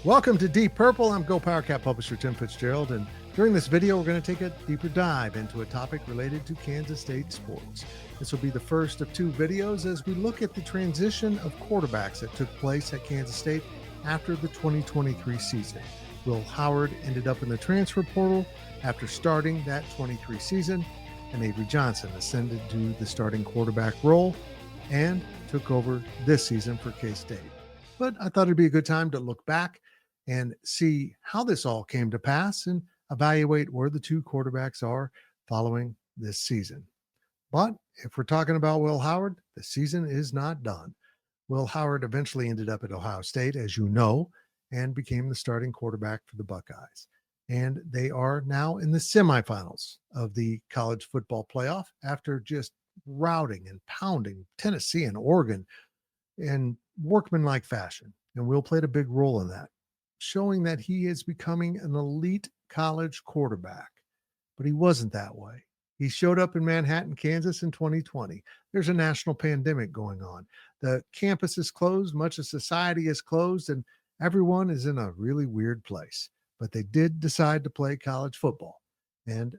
Welcome to Deep Purple. I'm GoPowercat publisher Tim Fitzgerald, and during this video, we're going to take a deeper dive into a topic related to Kansas State sports. This will be the first of two videos as we look at the transition of quarterbacks that took place at Kansas State after the 2023 season. Will Howard ended up in the transfer portal after starting that 23 season, and Avery Johnson ascended to the starting quarterback role and took over this season for K-State. But I thought it'd be a good time to look back and see how this all came to pass and evaluate where the two quarterbacks are following this season. But if we're talking about Will Howard, the season is not done. Will Howard eventually ended up at Ohio State, as you know, and became the starting quarterback for the Buckeyes. And they are now in the semifinals of the college football playoff after just routing and pounding Tennessee and Oregon in workmanlike fashion. And Will played a big role in that, showing that he is becoming an elite college quarterback. But he wasn't that way. He showed up in Manhattan, Kansas in 2020. There's a national pandemic going on. The campus is closed, much of society is closed, and everyone is in a really weird place. But they did decide to play college football. And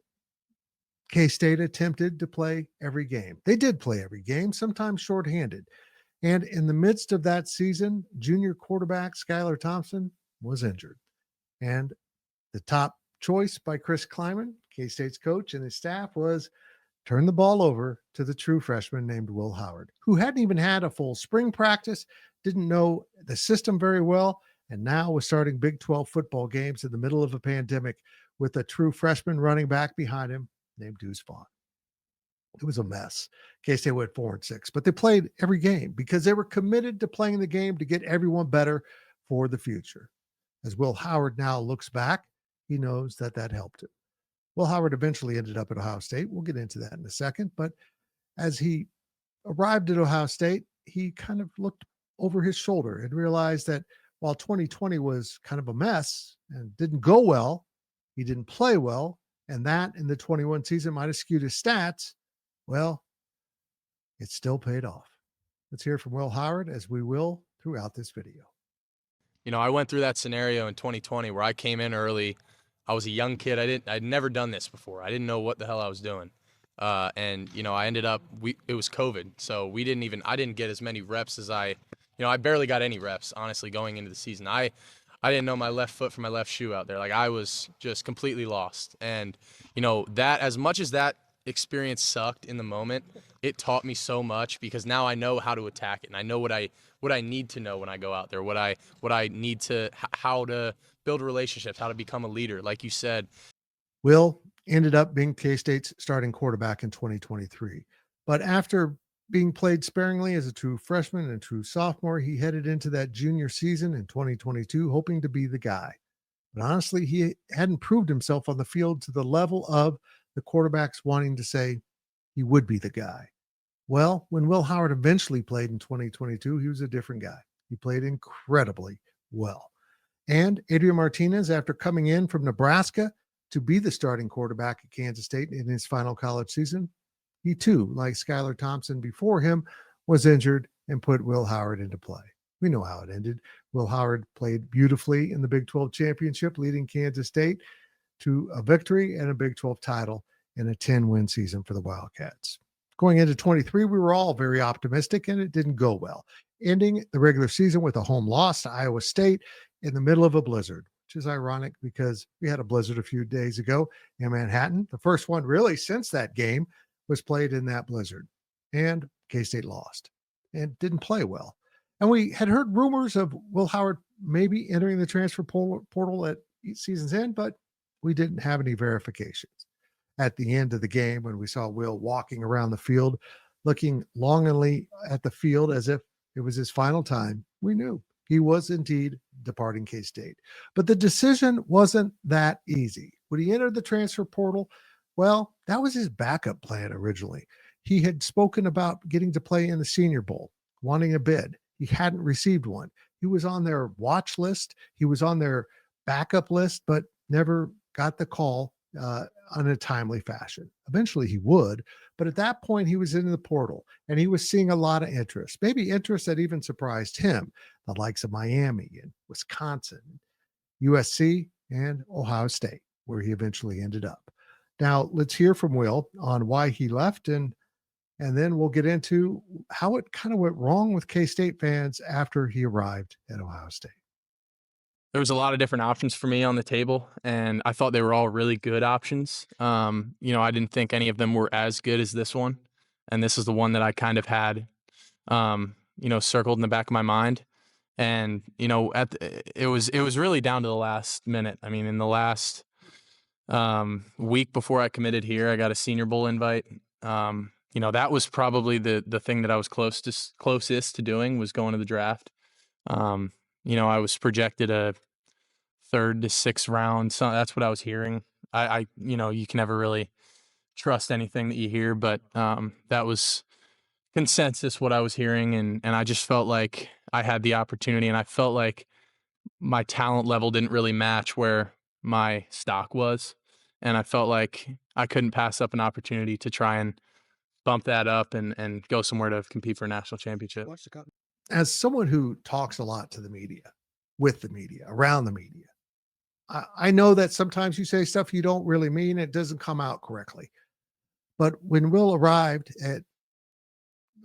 K-State attempted to play every game. They did play every game, sometimes shorthanded. And in the midst of that season, junior quarterback Skylar Thompson was injured. And the top choice by Chris Kleiman, K-State's coach, and his staff was turn the ball over to the true freshman named Will Howard, who hadn't even had a full spring practice, didn't know the system very well, and now was starting Big 12 football games in the middle of a pandemic with a true freshman running back behind him named Deuce Vaughn. It was a mess. K-State went 4-6, but they played every game because they were committed to playing the game to get everyone better for the future. As Will Howard now looks back, he knows that that helped him. Will Howard eventually ended up at Ohio State. We'll get into that in a second. But as he arrived at Ohio State, he kind of looked over his shoulder and realized that while 2020 was kind of a mess and didn't go well, he didn't play well, and that in the 21 season might have skewed his stats. Well, it still paid off. Let's hear from Will Howard, as we will throughout this video. You know, I went through that scenario in 2020 where I came in early. I was a young kid. I'd never done this before. I didn't know what the hell I was doing. And you know, I ended up, it was COVID. So I didn't get as many reps as I barely got any reps, honestly, going into the season. I didn't know my left foot from my left shoe out there. Like, I was just completely lost. And, you know, that, as much as that experience sucked in the moment, it taught me so much, because now I know how to attack it, and I know what I need to know when I go out there, what I need to, how to build relationships, how to become a leader, like you said. Will ended up being K-State's starting quarterback in 2023, but after being played sparingly as a true freshman and true sophomore, he headed into that junior season in 2022 hoping to be the guy. But honestly, he hadn't proved himself on the field to the level of the quarterbacks wanting to say he would be the guy. Well, when Will Howard eventually played in 2022, he was a different guy. He played incredibly well. And Adrian Martinez, after coming in from Nebraska to be the starting quarterback at Kansas State in his final college season, he too, like Skylar Thompson before him, was injured and put Will Howard into play. We know how it ended. Will Howard played beautifully in the Big 12 championship, leading Kansas State to a victory and a Big 12 title in a 10-win season for the Wildcats. Going into 23, we were all very optimistic, and it didn't go well, ending the regular season with a home loss to Iowa State in the middle of a blizzard, which is ironic because we had a blizzard a few days ago in Manhattan. The first one really since that game was played in that blizzard, and K-State lost and didn't play well. And we had heard rumors of Will Howard maybe entering the transfer portal at season's end, but we didn't have any verifications. At the end of the game, when we saw Will walking around the field, looking longingly at the field as if it was his final time, we knew he was indeed departing K-State. But the decision wasn't that easy. When he entered the transfer portal, well, that was his backup plan originally. He had spoken about getting to play in the Senior Bowl, wanting a bid. He hadn't received one. He was on their watch list. He was on their backup list, but never got the call in a timely fashion. Eventually he would, but at that point he was in the portal and he was seeing a lot of interest, maybe interest that even surprised him, the likes of Miami and Wisconsin, USC, and Ohio State, where he eventually ended up. Now, let's hear from Will on why he left, and then we'll get into how it kind of went wrong with K-State fans after he arrived at Ohio State. There was a lot of different options for me on the table, and I thought they were all really good options. I didn't think any of them were as good as this one, and this is the one that I kind of had, circled in the back of my mind. And it was really down to the last minute. I mean, in the last week before I committed here, I got a Senior Bowl invite. That was probably the thing that I was closest to doing, was going to the draft. I was projected a 3rd to 6th round. So that's what I was hearing. You can never really trust anything that you hear, but that was consensus what I was hearing. And I just felt like I had the opportunity, and I felt like my talent level didn't really match where my stock was. And I felt like I couldn't pass up an opportunity to try and bump that up and go somewhere to compete for a national championship. As someone who talks a lot to the media, with the media, around the media, I know that sometimes you say stuff you don't really mean. It doesn't come out correctly. But when Will arrived at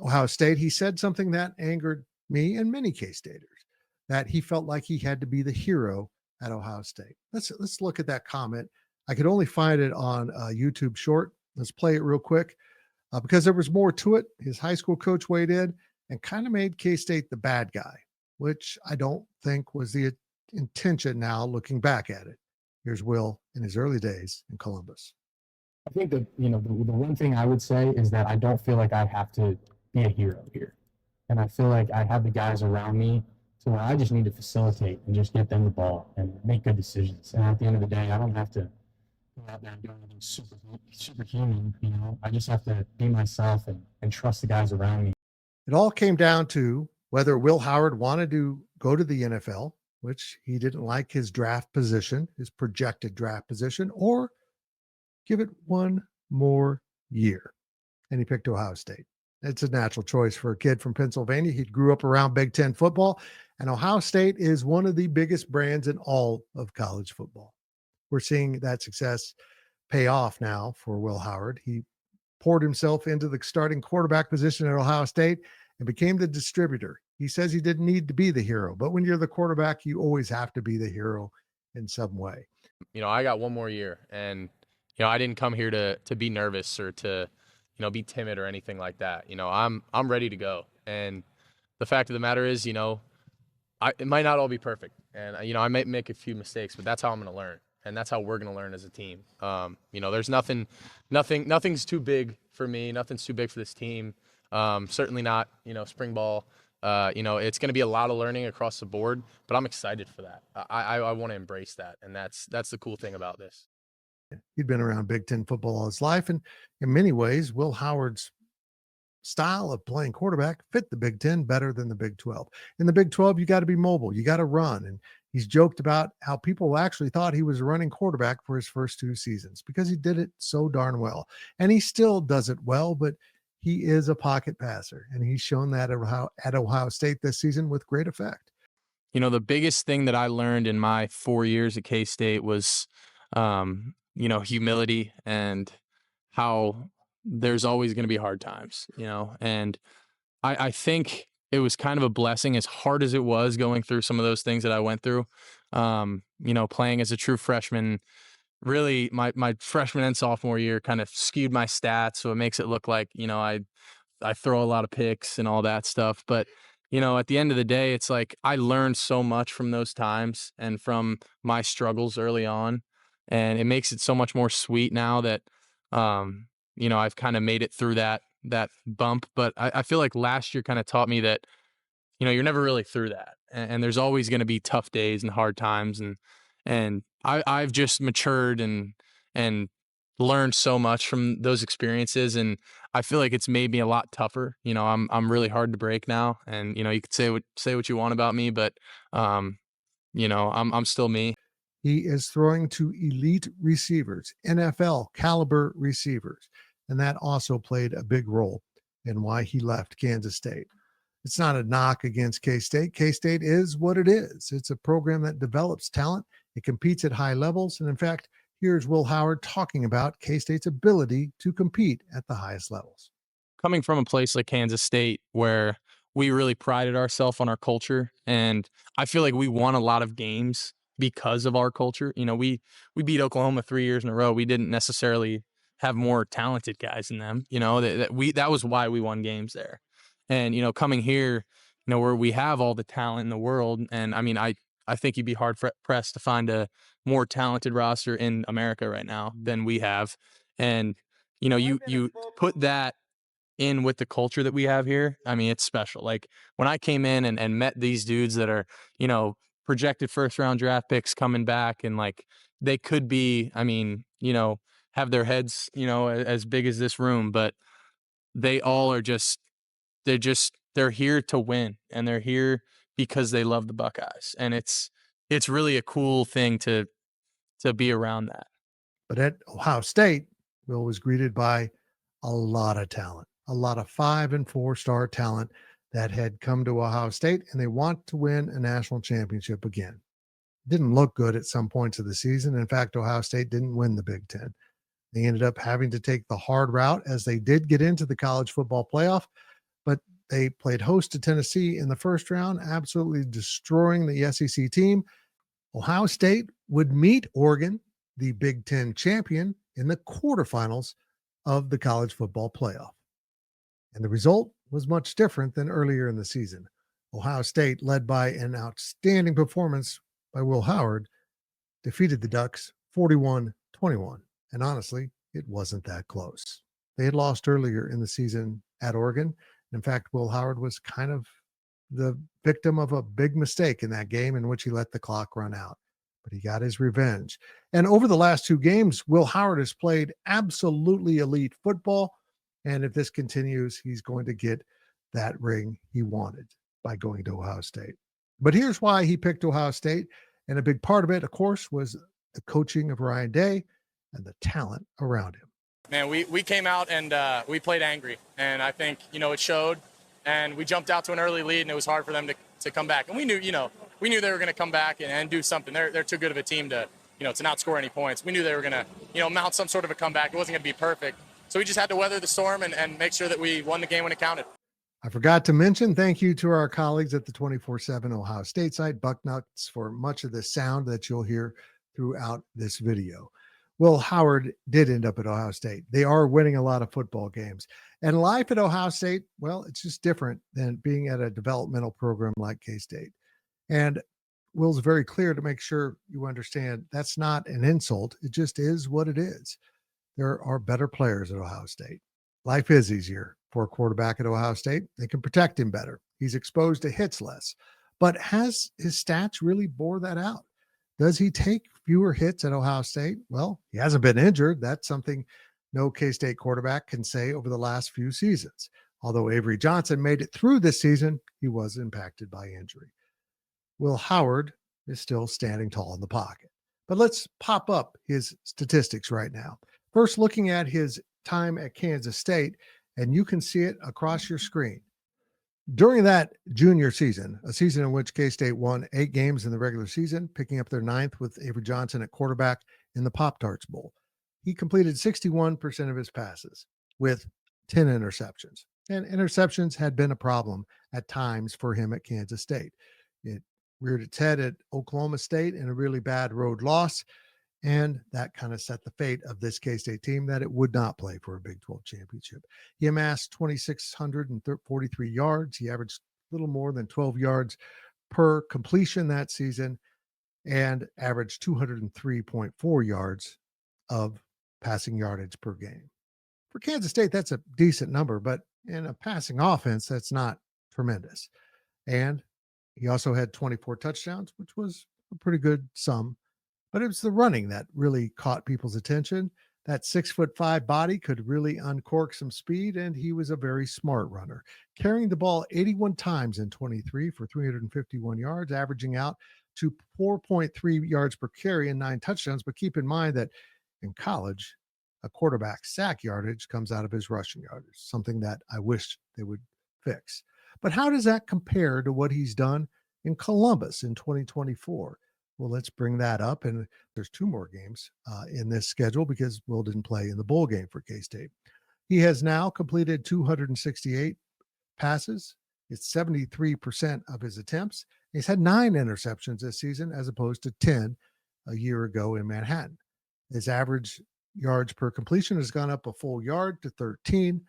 Ohio State, he said something that angered me and many K-Staters, that he felt like he had to be the hero at Ohio State. Let's look at that comment. I could only find it on a YouTube short. Let's play it real quick because there was more to it. His high school coach weighed in and kind of made K-State the bad guy, which I don't think was the intention now looking back at it. Here's Will in his early days in Columbus. I think that, the one thing I would say is that I don't feel like I have to be a hero here. And I feel like I have the guys around me to where I just need to facilitate and just get them the ball and make good decisions. And at the end of the day, I don't have to go out there and do anything superhuman, I just have to be myself and trust the guys around me. It all came down to whether Will Howard wanted to go to the NFL, which he didn't like his draft position, his projected draft position, or give it one more year. And he picked Ohio State. It's a natural choice for a kid from Pennsylvania. He grew up around Big Ten football, and Ohio State is one of the biggest brands in all of college football. We're seeing that success pay off now for Will Howard. He poured himself into the starting quarterback position at Ohio State and became the distributor. He says he didn't need to be the hero, but when you're the quarterback, you always have to be the hero in some way. I got one more year, and I didn't come here to be nervous or to be timid or anything like that. I'm ready to go. And the fact of the matter is, it might not all be perfect, and I might make a few mistakes, but that's how I'm going to learn, and that's how we're going to learn as a team. There's nothing's too big for me. Nothing's too big for this team. Certainly not, spring ball. It's going to be a lot of learning across the board, but I'm excited for that. I want to embrace that, and that's the cool thing about this. He'd been around Big Ten football all his life, and in many ways, Will Howard's style of playing quarterback fit the Big Ten better than the Big 12. In the Big 12, you got to be mobile, you got to run, and he's joked about how people actually thought he was a running quarterback for his first 2 seasons because he did it so darn well, and he still does it well, but he is a pocket passer, and he's shown that at Ohio State this season with great effect. The biggest thing that I learned in my 4 years at K-State was humility, and how there's always going to be hard times, and I think it was kind of a blessing, as hard as it was going through some of those things that I went through, playing as a true freshman. Really, my freshman and sophomore year kind of skewed my stats, so it makes it look like, I throw a lot of picks and all that stuff. But, at the end of the day, it's like I learned so much from those times and from my struggles early on. And it makes it so much more sweet now that, I've kind of made it through that bump. But I feel like last year kind of taught me that, you're never really through that. And there's always going to be tough days and hard times. And I've just matured and learned so much from those experiences. And I feel like it's made me a lot tougher. I'm really hard to break now. And, you could say what you want about me, but, I'm still me. He is throwing to elite receivers, NFL caliber receivers. And that also played a big role in why he left Kansas State. It's not a knock against K-State. K-State is what it is. It's a program that develops talent It competes at high levels. And in fact, here's Will Howard talking about K-State's ability to compete at the highest levels. Coming from a place like Kansas State where we really prided ourselves on our culture, and I feel like we won a lot of games because of our culture. You know, we beat Oklahoma 3 years in a row. We didn't necessarily have more talented guys than them. You know, that was why we won games there. And you know, coming here, you know, where we have all the talent in the world, and I mean, I think you'd be hard pressed to find a more talented roster in America right now than we have. And you know, you put that in with the culture that we have here, I mean, it's special. Like when I came in and met these dudes that are, you know, projected first round draft picks coming back, and like they could be, I mean, you know, have their heads, you know, as big as this room, but they all are they're here to win, and they're here because they love the Buckeyes. And it's really a cool thing to be around that. But at Ohio State, Will was greeted by a lot of talent, a lot of 5- and 4-star talent that had come to Ohio State, and they want to win a national championship again. Didn't look good at some points of the season. In fact, Ohio State didn't win the Big Ten. They ended up having to take the hard route as they did get into the college football playoff, but they played host to Tennessee in the first round, absolutely destroying the SEC team. Ohio State would meet Oregon, the Big Ten champion, in the quarterfinals of the college football playoff. And the result was much different than earlier in the season. Ohio State, led by an outstanding performance by Will Howard, defeated the Ducks 41-21. And honestly, it wasn't that close. They had lost earlier in the season at Oregon. In fact, Will Howard was kind of the victim of a big mistake in that game in which he let the clock run out. But he got his revenge. And over the last 2 games, Will Howard has played absolutely elite football. And if this continues, he's going to get that ring he wanted by going to Ohio State. But here's why he picked Ohio State. And a big part of it, of course, was the coaching of Ryan Day and the talent around him. Man, we came out and we played angry. And I think, you know, it showed. And we jumped out to an early lead, and it was hard for them to come back. And we knew they were going to come back and do something. They're too good of a team to not score any points. We knew they were going to, mount some sort of a comeback. It wasn't going to be perfect. So we just had to weather the storm and make sure that we won the game when it counted. I forgot to mention, thank you to our colleagues at the 24/7 Ohio State site, Bucknuts, for much of the sound that you'll hear throughout this video. Will Howard did end up at Ohio State. They are winning a lot of football games. And life at Ohio State, well, it's just different than being at a developmental program like K-State. And Will's very clear to make sure you understand that's not an insult. It just is what it is. There are better players at Ohio State. Life is easier for a quarterback at Ohio State. They can protect him better. He's exposed to hits less. But has his stats really bore that out? Does he take fewer hits at Ohio State? Well, he hasn't been injured. That's something no K-State quarterback can say over the last few seasons. Although Avery Johnson made it through this season, he was impacted by injury. Will Howard is still standing tall in the pocket. But let's pop up his statistics right now. First, looking at his time at Kansas State, and you can see it across your screen. During that junior season, a season in which K-State won 8 games in the regular season, picking up their 9th with Avery Johnson at quarterback in the Pop-Tarts Bowl, he completed 61% of his passes with 10 interceptions. And interceptions had been a problem at times for him at Kansas State. It reared its head at Oklahoma State in a really bad road loss, and that kind of set the fate of this K-State team that it would not play for a Big 12 championship. He amassed 2,643 yards. He averaged a little more than 12 yards per completion that season and averaged 203.4 yards of passing yardage per game. For Kansas State, that's a decent number, but in a passing offense, that's not tremendous. And he also had 24 touchdowns, which was a pretty good sum. But it was the running that really caught people's attention. That 6'5" body could really uncork some speed, and he was a very smart runner, carrying the ball 81 times in 23 for 351 yards, averaging out to 4.3 yards per carry and 9 touchdowns. But keep in mind that in college, a quarterback's sack yardage comes out of his rushing yardage, something that I wish they would fix. But how does that compare to what he's done in Columbus in 2024? Well, let's bring that up. And there's two more games in this schedule because Will didn't play in the bowl game for K-State. He has now completed 268 passes. It's 73% of his attempts. He's had 9 interceptions this season as opposed to 10 a year ago in Manhattan. His average yards per completion has gone up a full yard to 13.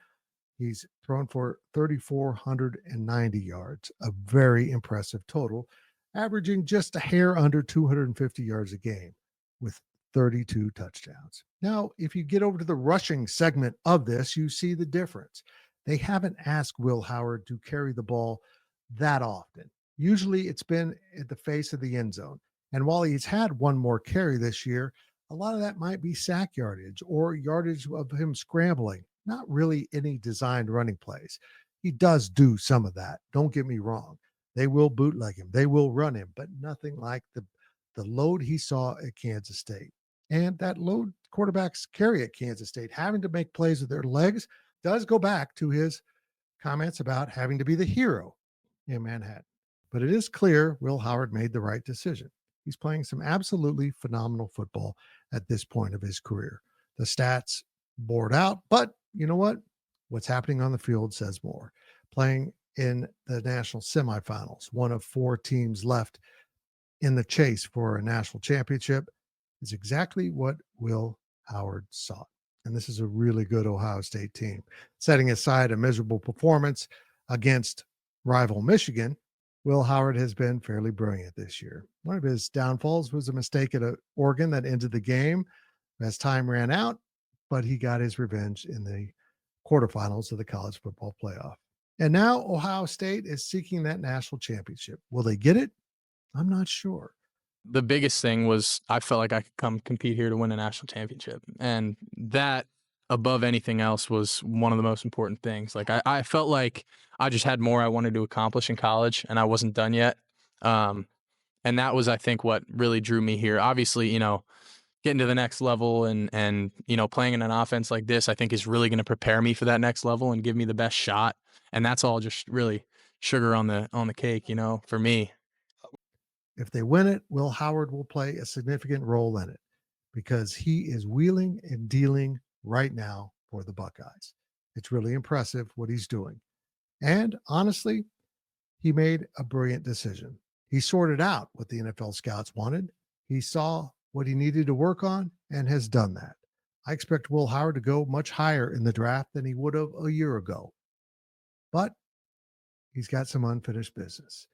He's thrown for 3,490 yards, a very impressive total, averaging just a hair under 250 yards a game with 32 touchdowns. Now, if you get over to the rushing segment of this, you see the difference. They haven't asked Will Howard to carry the ball that often. Usually it's been at the face of the end zone. And while he's had one more carry this year, a lot of that might be sack yardage or yardage of him scrambling, not really any designed running plays. He does do some of that. Don't get me wrong. They will bootleg him. They will run him, but nothing like the load he saw at Kansas State. And that load quarterbacks carry at Kansas State, having to make plays with their legs, does go back to his comments about having to be the hero in Manhattan. But it is clear Will Howard made the right decision. He's playing some absolutely phenomenal football at this point of his career. The stats bored out, but you know what? What's happening on the field says more. Playing in the national semifinals, one of 4 teams left in the chase for a national championship, is exactly what Will Howard sought. And this is a really good Ohio State team. Setting aside a miserable performance against rival Michigan, Will Howard has been fairly brilliant this year. One of his downfalls was a mistake at Oregon that ended the game as time ran out, but he got his revenge in the quarterfinals of the college football playoff. And now Ohio State is seeking that national championship. Will they get it? I'm not sure. The biggest thing was I felt like I could come compete here to win a national championship. And that, above anything else, was one of the most important things. Like I felt like I just had more I wanted to accomplish in college, and I wasn't done yet. And that was, I think, what really drew me here. Obviously, getting to the next level and playing in an offense like this, I think is really going to prepare me for that next level and give me the best shot. And that's all just really sugar on the cake, for me. If they win it, Will Howard will play a significant role in it because he is wheeling and dealing right now for the Buckeyes. It's really impressive what he's doing. And honestly, he made a brilliant decision. He sorted out what the NFL scouts wanted. He saw what he needed to work on and has done that. I expect Will Howard to go much higher in the draft than he would have a year ago. But he's got some unfinished business.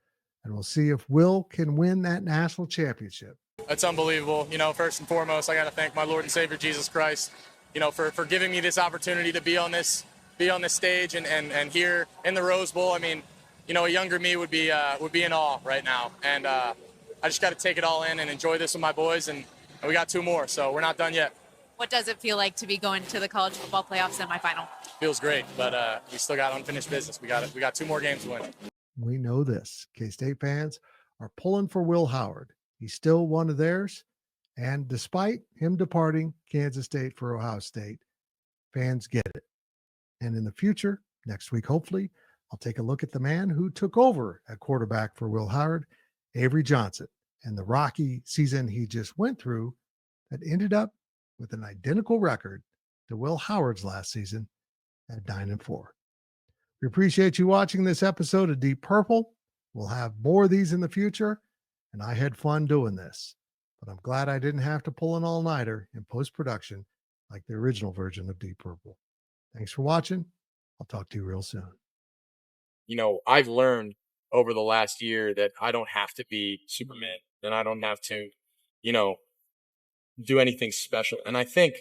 And we'll see if Will can win that national championship. That's unbelievable. First and foremost, I got to thank my Lord and Savior Jesus Christ, for giving me this opportunity to be on this stage and here in the Rose Bowl. I mean, a younger me would be in awe right now. And I just got to take it all in and enjoy this with my boys. And we got 2 more, so we're not done yet. What does it feel like to be going to the college football playoff semifinal? Feels great, but we still got unfinished business. We got 2 more games to win. We know this. K-State fans are pulling for Will Howard. He's still one of theirs. And despite him departing Kansas State for Ohio State, fans get it. And in the future, next week, hopefully, I'll take a look at the man who took over at quarterback for Will Howard, Avery Johnson, and the rocky season he just went through that ended up with an identical record to Will Howard's last season at 9-4. We appreciate you watching this episode of Deep Purple. We'll have more of these in the future, and I had fun doing this. But I'm glad I didn't have to pull an all-nighter in post-production like the original version of Deep Purple. Thanks for watching. I'll talk to you real soon. I've learned over the last year that I don't have to be Superman, and I don't have to, do anything special. And I think,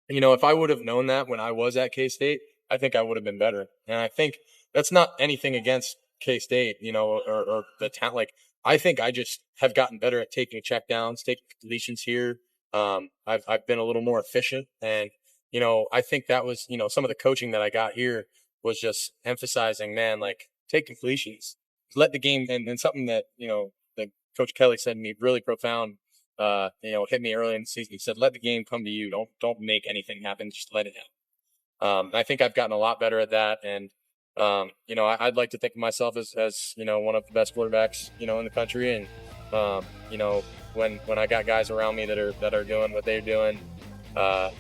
if I would have known that when I was at K-State, I think I would have been better. And I think that's not anything against K-State, or the talent. Like, I think I just have gotten better at taking checkdowns, taking completions here. I've been a little more efficient. And, I think that was, some of the coaching that I got here was just emphasizing, man, like, take completions, let the game, and something that, that Coach Kelly said to me really profound, hit me early in the season. He said, let the game come to you. Don't make anything happen. Just let it happen. I think I've gotten a lot better at that. And, I'd like to think of myself as one of the best quarterbacks, in the country. And, You know, when I got guys around me that are doing what they're doing,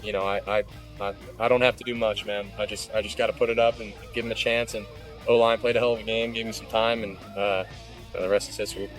you know, I don't have to do much, man. I just got to put it up and give them a chance. And O-line played a hell of a game, gave me some time, and the rest is history.